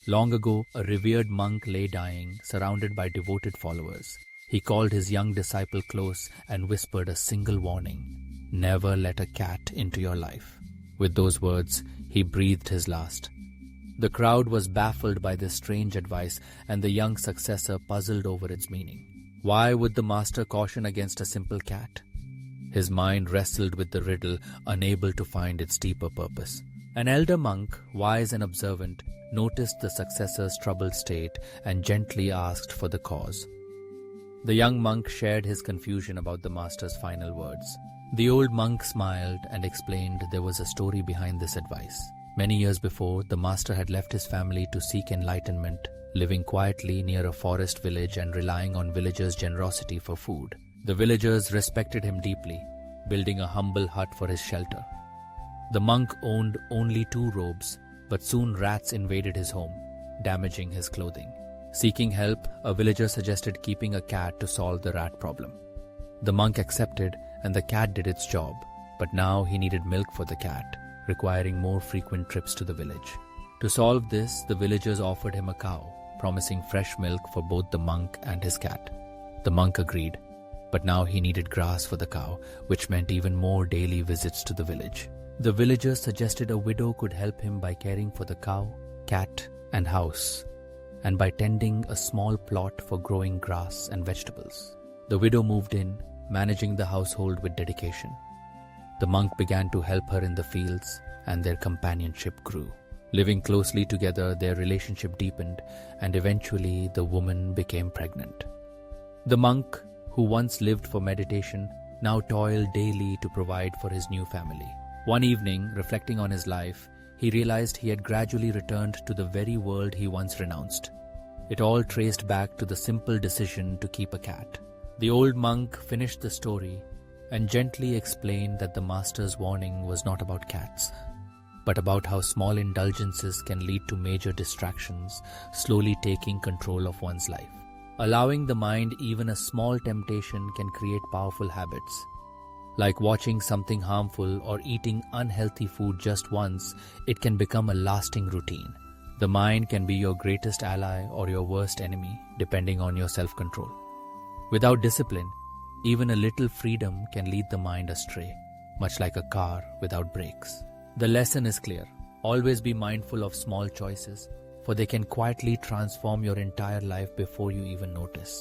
Long ago, a revered monk lay dying, surrounded by devoted followers. He called his young disciple close and whispered a single warning: never let a cat into your life. With those words, he breathed his last. The crowd was baffled by this strange advice, and the young successor puzzled over its meaning. Why would the master caution against a simple cat? His mind wrestled with the riddle, unable to find its deeper purpose. An elder monk, wise and observant, noticed the successor's troubled state and gently asked for the cause. The young monk shared his confusion about the master's final words. The old monk smiled and explained there was a story behind this advice. Many years before, the master had left his family to seek enlightenment, living quietly near a forest village and relying on villagers' generosity for food. The villagers respected him deeply, building a humble hut for his shelter. The monk owned only 2 robes, but soon rats invaded his home, damaging his clothing. Seeking help, a villager suggested keeping a cat to solve the rat problem. The monk accepted, and the cat did its job, but now he needed milk for the cat, requiring more frequent trips to the village. To solve this, the villagers offered him a cow, promising fresh milk for both the monk and his cat. The monk agreed, but now he needed grass for the cow, which meant even more daily visits to the village. The villagers suggested a widow could help him by caring for the cow, cat, and house, and by tending a small plot for growing grass and vegetables. The widow moved in, managing the household with dedication. The monk began to help her in the fields, and their companionship grew. Living closely together, their relationship deepened, and eventually the woman became pregnant. The monk, who once lived for meditation, now toiled daily to provide for his new family. One evening, reflecting on his life, he realized he had gradually returned to the very world he once renounced. It all traced back to the simple decision to keep a cat. The old monk finished the story and gently explained that the master's warning was not about cats, but about how small indulgences can lead to major distractions, slowly taking control of one's life. Allowing the mind even a small temptation can create powerful habits. Like watching something harmful or eating unhealthy food just once, it can become a lasting routine. The mind can be your greatest ally or your worst enemy, depending on your self-control. Without discipline, even a little freedom can lead the mind astray, much like a car without brakes. The lesson is clear. Always be mindful of small choices, for they can quietly transform your entire life before you even notice.